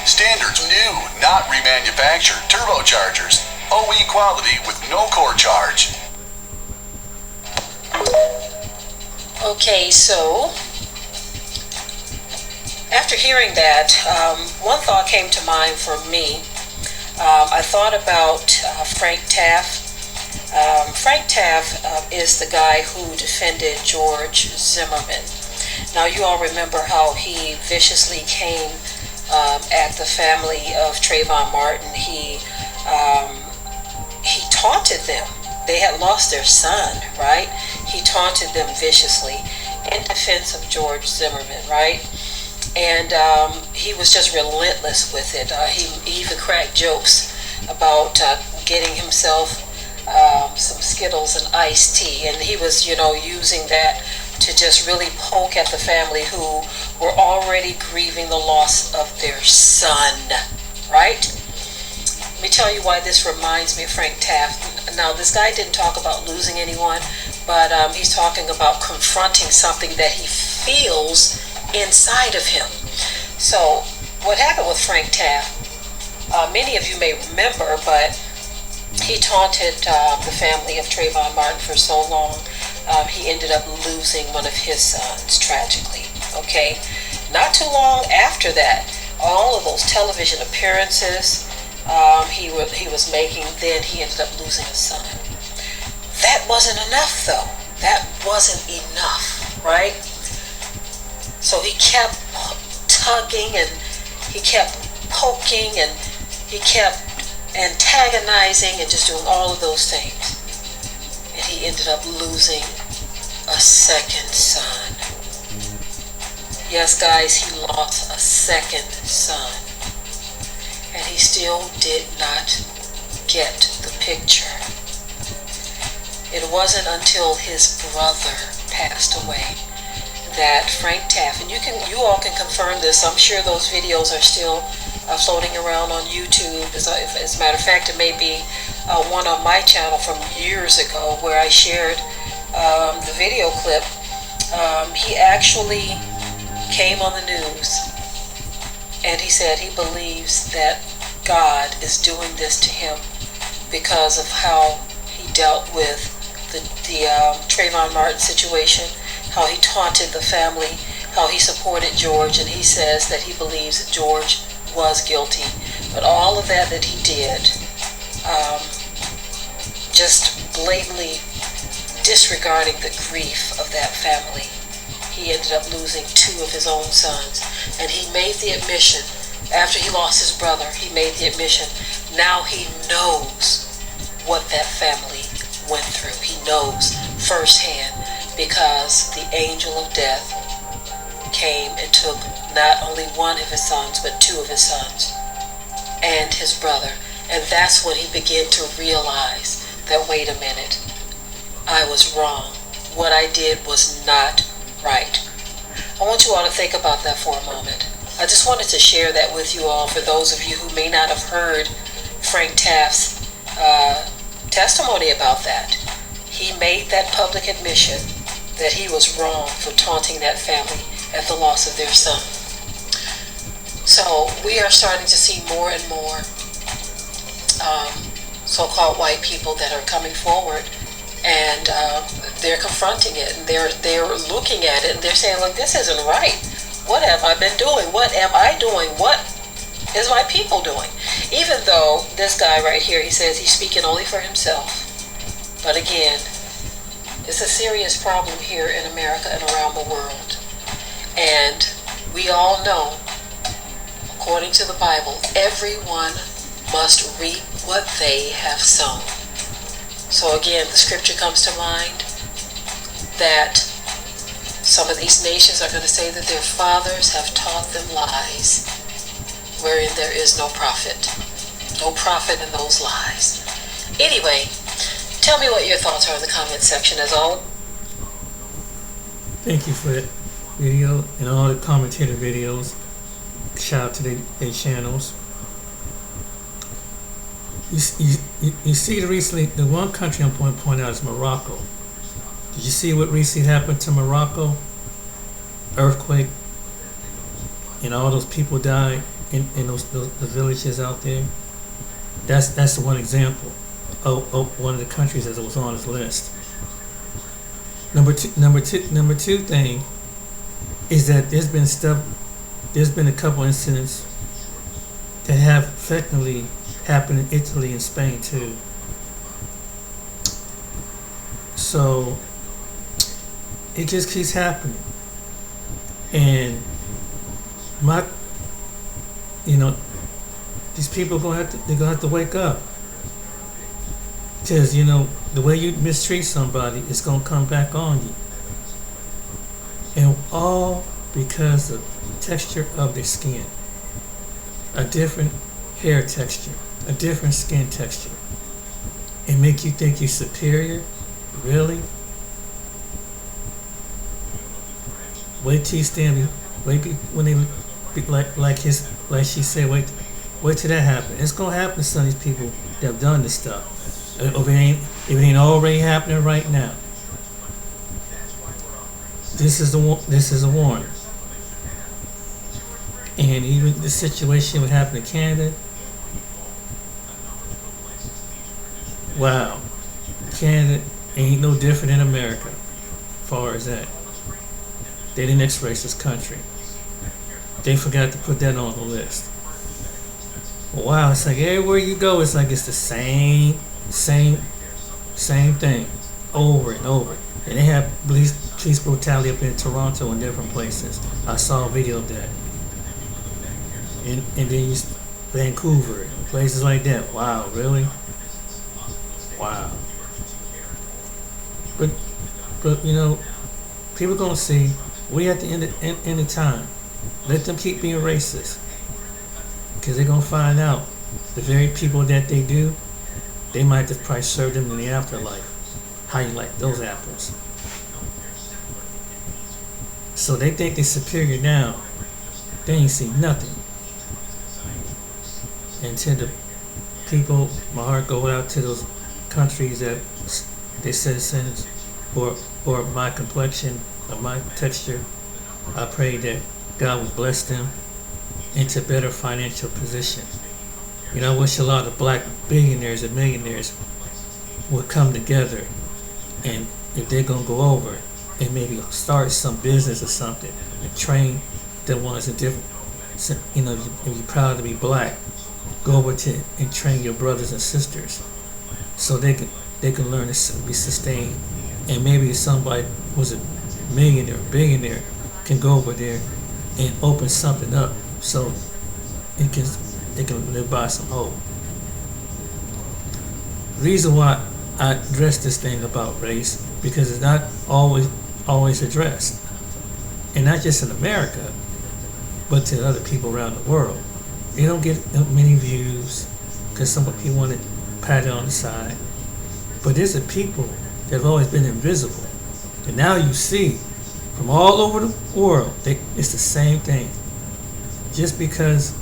Standards new, not remanufactured turbochargers. OE quality with no core charge. Okay, so after hearing that, one thought came to mind for me. I thought about Frank Taft. Frank Taft is the guy who defended George Zimmerman. Now, you all remember how he viciously came at the family of Trayvon Martin. He taunted them. They had lost their son, right? He taunted them viciously in defense of George Zimmerman, right? And he was just relentless with it. He even cracked jokes about getting himself some Skittles and iced tea, and he was, using that to just really poke at the family who were already grieving the loss of their son, right? me tell you why this reminds me of Frank Taft. Now, this guy didn't talk about losing anyone, but he's talking about confronting something that he feels inside of him. So, what happened with Frank Taft, many of you may remember, but he taunted the family of Trayvon Martin for so long. He ended up losing one of his sons, tragically, okay? Not too long after that, all of those television appearances he was making, then he ended up losing a son. That wasn't enough, though. That wasn't enough, right? So he kept tugging, and he kept poking, and he kept antagonizing and just doing all of those things. And he ended up losing a second son. Yes, guys, he lost a second son. And he still did not get the picture. It wasn't until his brother passed away that Frank Taft, and you all can confirm this, I'm sure those videos are still floating around on YouTube. As a matter of fact, it may be one on my channel from years ago where I shared the video clip. He actually came on the news and he said he believes that God is doing this to him because of how he dealt with the Trayvon Martin situation, how he taunted the family, how he supported George, and he says that he believes that George was guilty. But all of that he did, just blatantly disregarding the grief of that family, he ended up losing 2 of his own sons. And he made the admission, after he lost his brother, he made the admission, now he knows what that family went through. He knows firsthand, because the angel of death came and took not only 1 of his sons, but 2 of his sons and his brother. And that's when he began to realize that, wait a minute, I was wrong. What I did was not right. I want you all to think about that for a moment. I just wanted to share that with you all, for those of you who may not have heard Frank Taft's testimony about that. He made that public admission that he was wrong for taunting that family at the loss of their son. So we are starting to see more and more so-called white people that are coming forward, and they're confronting it, and they're looking at it, and they're saying, look, this isn't right. What have I been doing? What am I doing? What is my people doing? Even though this guy right here, he says he's speaking only for himself. But again, it's a serious problem here in America and around the world. And we all know, according to the Bible, everyone must reap what they have sown. So again, the scripture comes to mind that some of these nations are going to say that their fathers have taught them lies, wherein there is no profit. No profit in those lies. Anyway, tell me what your thoughts are in the comment section, as always. Thank you for that video and all the commentator videos. Shout out to their channels. You see the one country I'm going to point out is Morocco. Did you see what recently happened to Morocco? Earthquake, and all those people died in those villages out there. That's one example of one of the countries that was on his list. Number two thing is that there's been a couple incidents that have effectively happened in Italy and Spain too. So it just keeps happening, and these people they're gonna have to wake up, because the way you mistreat somebody is gonna come back on you, and all because of the texture of their skin, a different hair texture, a different skin texture, and make you think you're superior. Really? Wait till you stand. Wait when they like she said. Wait Wait till that happens. It's gonna happen to some of these people that have done this stuff. If it ain't already happening right now. This is a warning. And even the situation would happen in Canada. Wow. Canada ain't no different than America as far as that. They the next racist country. They forgot to put that on the list. Wow, it's like everywhere you go, it's like it's the same thing over and over. And they have police brutality up in Toronto and different places. I saw a video of that. And then Vancouver, places like that. Wow, really? Wow. But you know, people gonna see. We at the end of time. Let them keep being racist, because they're gonna find out the very people that they do, they might just probably serve them in the afterlife. How you like those apples? So they think they're superior now. They ain't seen nothing. And to the people, my heart goes out to those countries that they citizens or my complexion or my texture. I pray that God would bless them into better financial position. You know, I wish a lot of black billionaires and millionaires would come together, and if they're gonna go over and maybe start some business or something and train the ones in different, you know, if you're proud to be black, go over to and train your brothers and sisters so they can learn to be sustained. And maybe somebody who's a millionaire, billionaire can go over there and open something up so they can live by some hope. The reason why I address this thing about race, because it's not always addressed, and not just in America, but to other people around the world. They don't get many views because some people want to pat it on the side, but there's a people that have always been invisible, and now you see from all over the world, it's the same thing. Just because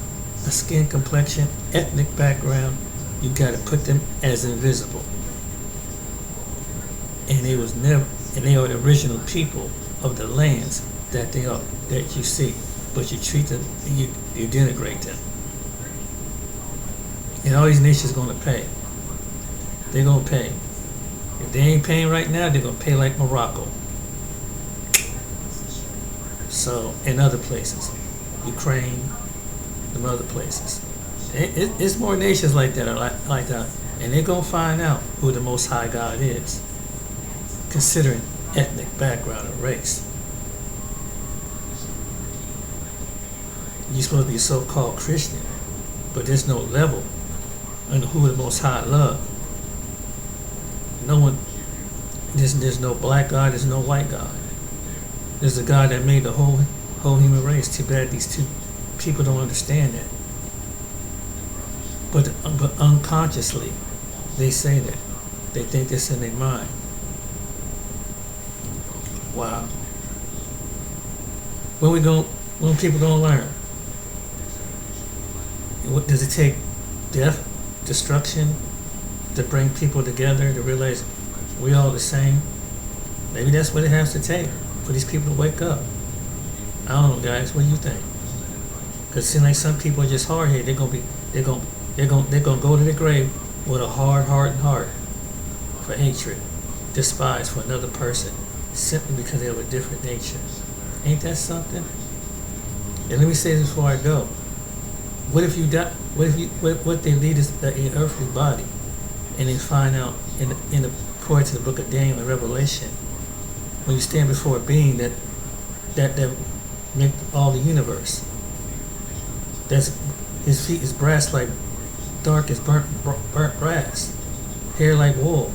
a skin complexion, ethnic background, you got to put them as invisible. And they are the original people of the lands that you see, but you treat them, you denigrate them. And all these nations going to pay. They're going to pay. If they ain't paying right now, they're going to pay like Morocco. So, in other places, Ukraine, and other places. It's more nations like that, like that, and they're going to find out who the Most High God is, considering ethnic background or race. You're supposed to be a so-called Christian, but there's no level on who the Most High love. No one, there's no black God, there's no white God. There's a God that made the whole human race. Too bad these two people don't understand that. But unconsciously, they say that. They think this in their mind. Wow. When people gonna learn? What does it take? Death, destruction, to bring people together to realize we all the same? Maybe that's what it has to take for these people to wake up. I don't know, guys. What do you think? Because it seems like some people are just hard-headed. They're gonna go to the grave with a hard heart and heart for hatred, despise for another person, simply because they have a different nature. Ain't that something? And let me say this before I go. What if you die? What they lead is an earthly body, and they find out according to the book of Daniel and Revelation, when you stand before a being that make all the universe, that's his feet is brass like dark as burnt brass, hair like wool.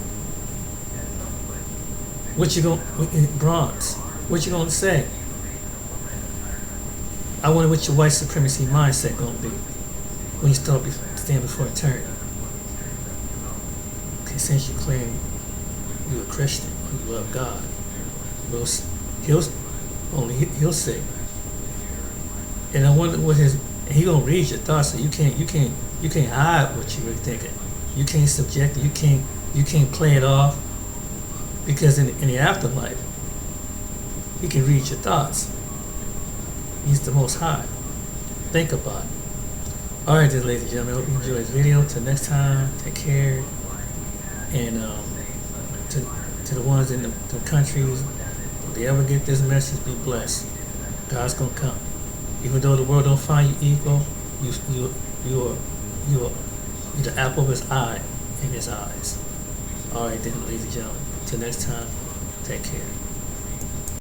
Bronze. What you gonna say? I wonder what your white supremacy mindset gonna be when you stand before eternity. Okay, since you claim you're a Christian, you love God, he'll say. And I wonder what his and he gonna read your thoughts. So you can't hide what you were thinking. You can't subject it. You can't play it off, because in the afterlife, he can read your thoughts. He's the Most High. Think about it. All right, then, ladies and gentlemen, I hope you enjoyed this video. Till next time, take care. And to the ones in the countries, if they ever get this message, be blessed. God's gonna come. Even though the world don't find you equal, you're the apple of his eye in his eyes. All right, then, ladies and gentlemen. Till next time, take care.